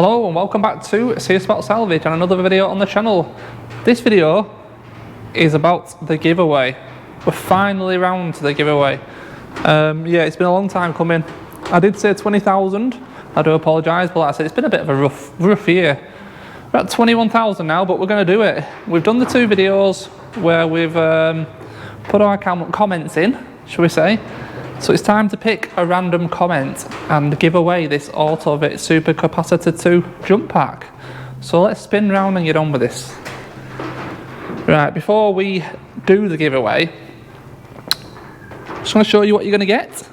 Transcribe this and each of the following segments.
Hello and welcome back to Serious About Salvage and another video on the channel. This video is about the giveaway. We're finally round to the giveaway. Yeah, it's been a long time coming. I did say 20,000. I do apologise, but like I said, it's been a bit of a rough year. We're at 21,000 now, but we're going to do it. We've done the two videos where we've put our comments in, shall we say. So it's time to pick a random comment and give away this Autovit Super Capacitor 2 jump pack. So let's spin round and get on with this. Right, before we do the giveaway, I just want to show you what you're going to get.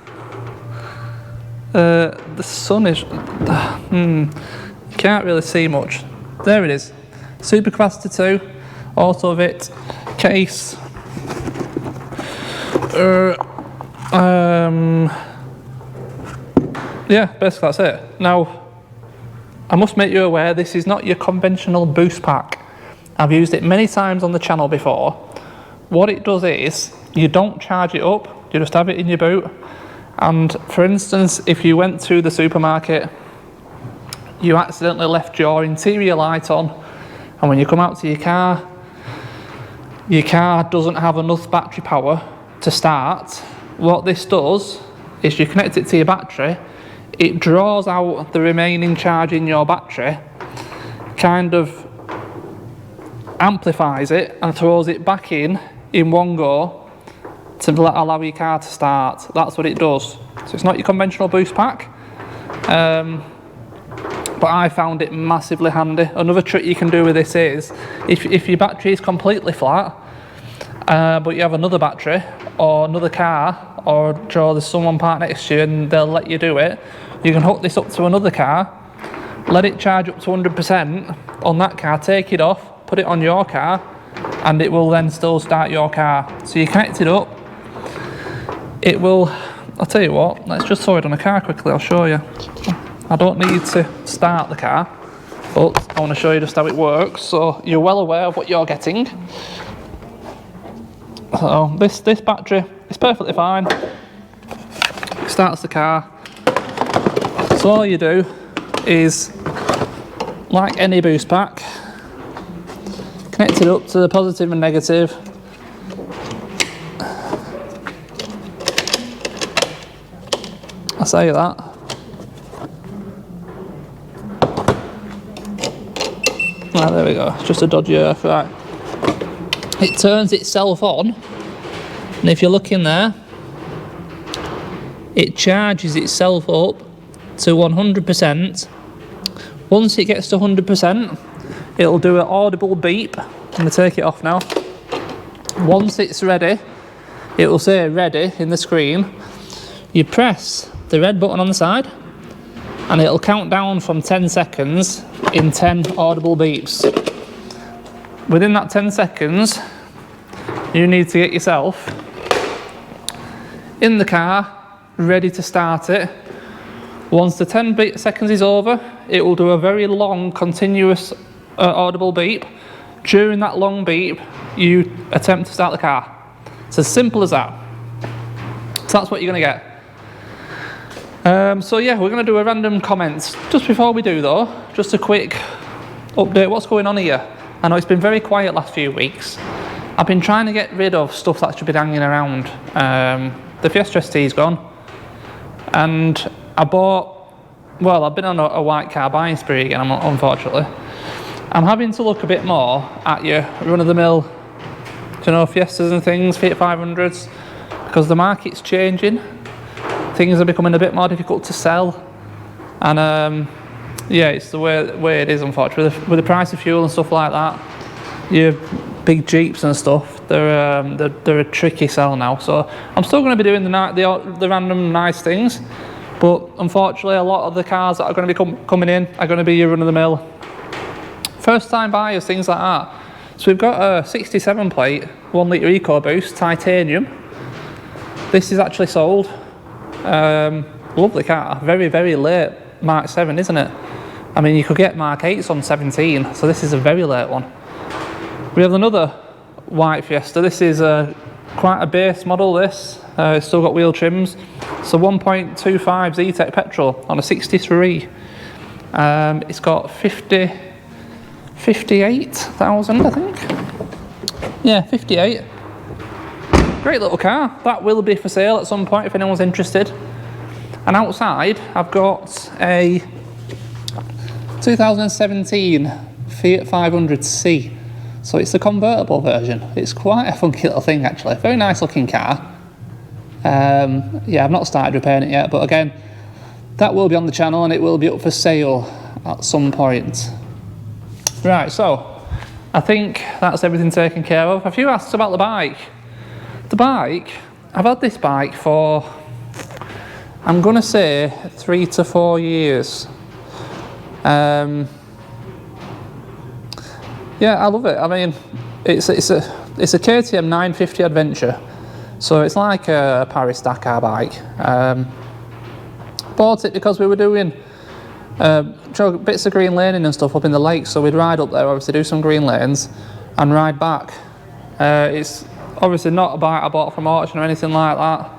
The sun is... you can't really see much. There it is. Super Capacitor 2, Autovit case. Yeah, basically that's it. Now, I must make you aware this is not your conventional boost pack. I've used it many times on the channel before. What it does is, you don't charge it up, you just have it in your boot. And for instance, if you went to the supermarket, you accidentally left your interior light on, and when you come out to your car doesn't have enough battery power to start. What this does is you connect it to your battery, it draws out the remaining charge in your battery, kind of amplifies it and throws it back in one go to allow your car to start. That's what it does. So it's not your conventional boost pack, but I found it massively handy. Another trick you can do with this is, if your battery is completely flat, but you have another battery or another car, or there's someone parked next to you and they'll let you do it, you can hook this up to another car, let it charge up to 100% on that car, take it off, put it on your car, and it will then still start your car. So you connect it up, it will, I'll tell you what, let's just throw it on a car quickly, I'll show you. I don't need to start the car, but I want to show you just how it works so you're well aware of what you're getting. So this battery is perfectly fine. It starts the car. So all you do is, like any boost pack, connect it up to the positive and negative. I say that. Right, there we go. It's just a dodgy earth, right. It turns itself on, and if you look in there, it charges itself up to 100%. Once it gets to 100%, it'll do an audible beep. I'm going to take it off now. Once it's ready, it will say ready in the screen. You press the red button on the side, and it'll count down from 10 seconds in 10 audible beeps. Within that 10 seconds, you need to get yourself in the car, ready to start it. Once the 10 seconds is over, it will do a very long, continuous audible beep. During that long beep, you attempt to start the car. It's as simple as that. So that's what you're going to get. So yeah, we're going to do a random comments. Just before we do though, just a quick update. What's going on here? I know it's been very quiet last few weeks. I've been trying to get rid of stuff that's been hanging around. The Fiesta ST's gone, and I've been on a white car buying spree again, unfortunately. I'm having to look a bit more at your run-of-the-mill, Fiestas and things, Fiat 500s, because the market's changing. Things are becoming a bit more difficult to sell, and yeah, it's the way it is, unfortunately. With the price of fuel and stuff like that, your big Jeeps and stuff, they're a tricky sell now. So I'm still going to be doing the random nice things, but unfortunately a lot of the cars that are going to be coming in are going to be your run-of-the-mill first time buyers, things like that. So we've got a 67 plate 1 litre EcoBoost titanium. This is actually sold. Lovely car, very, very late Mark 7, isn't it? I mean, you could get Mark 8s on 17, so this is a very late one. We have another white Fiesta. This is quite a base model, this. It's still got wheel trims. So 1.25 Z-Tech petrol on a 63. It's got 58,000, I think. Yeah, 58. Great little car. That will be for sale at some point if anyone's interested. And outside, I've got a 2017 Fiat 500C. So it's the convertible version. It's quite a funky little thing, actually. Very nice looking car. Yeah, I've not started repairing it yet, but again, that will be on the channel and it will be up for sale at some point. Right, so I think that's everything taken care of. A few asks about the bike. The bike, I've had this bike for, I'm gonna say 3 to 4 years. Yeah, I love it. I mean, it's a KTM 950 Adventure, so it's like a Paris Dakar bike. Bought it because we were doing bits of green laning and stuff up in the lake, so we'd ride up there, obviously do some green lanes and ride back. It's obviously not a bike I bought from auction or anything like that.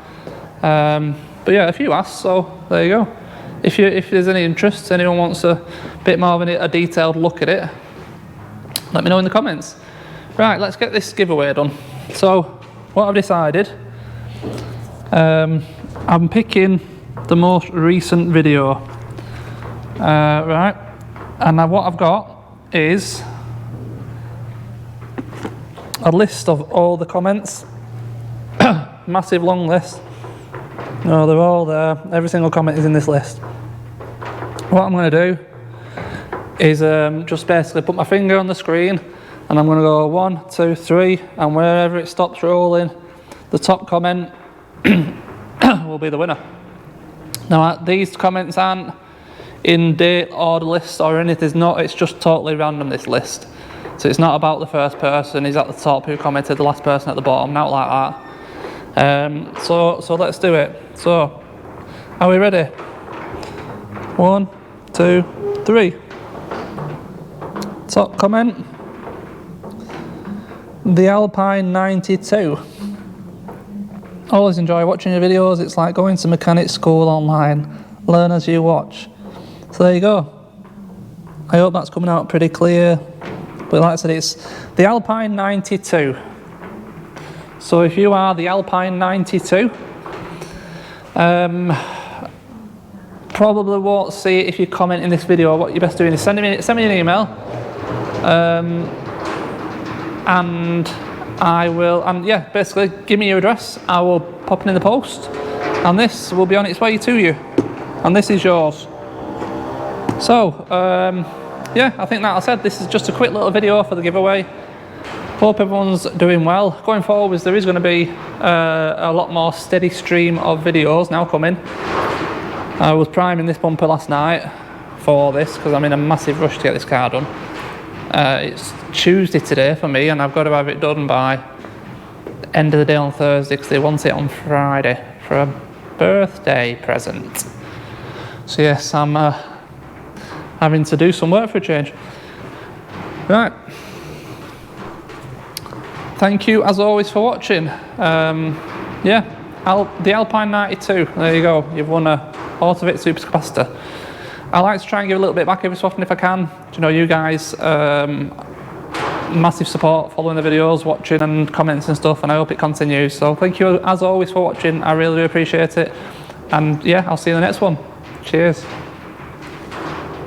But yeah, a few asks, so there you go. If there's any interest, anyone wants a bit more of a detailed look at it, let me know in the comments. Right, let's get this giveaway done. So, what I've decided, I'm picking the most recent video. Right, and what I've got is a list of all the comments. Massive long list. No, they're all there. Every single comment is in this list. What I'm going to do is just basically put my finger on the screen and I'm going to go 1, 2, 3, and wherever it stops rolling, the top comment will be the winner. Now, these comments aren't in date order lists or anything. It's just totally random, this list. So it's not about the first person who's at the top who commented, the last person at the bottom, not like that. So let's do it. So, are we ready? 1, 2, 3. Top comment, the Alpine 92. Always enjoy watching your videos. It's like going to mechanic school online. Learn as you watch. So there you go. I hope that's coming out pretty clear. But like I said, it's the Alpine 92. So if you are the Alpine 92, probably won't see it if you comment in this video. What you're best doing is send me an email, and I will, yeah, basically give me your address. I will pop it in the post, and this will be on its way to you, and this is yours. So, yeah, I think that's it. This is just a quick little video for the giveaway. Hope everyone's doing well. Going forwards, there is going to be a lot more steady stream of videos now coming. I was priming this bumper last night for this because I'm in a massive rush to get this car done. It's Tuesday today for me, and I've got to have it done by the end of the day on Thursday because they want it on Friday for a birthday present. So yes, I'm having to do some work for a change. Right. Thank you as always for watching. Yeah, the Alpine 92, there you go. You've won a Autovit supercapacitor. I like to try and give a little bit back every so often if I can. You know, you guys, massive support following the videos, watching and comments and stuff, and I hope it continues. So thank you as always for watching. I really do appreciate it. And yeah, I'll see you in the next one. Cheers.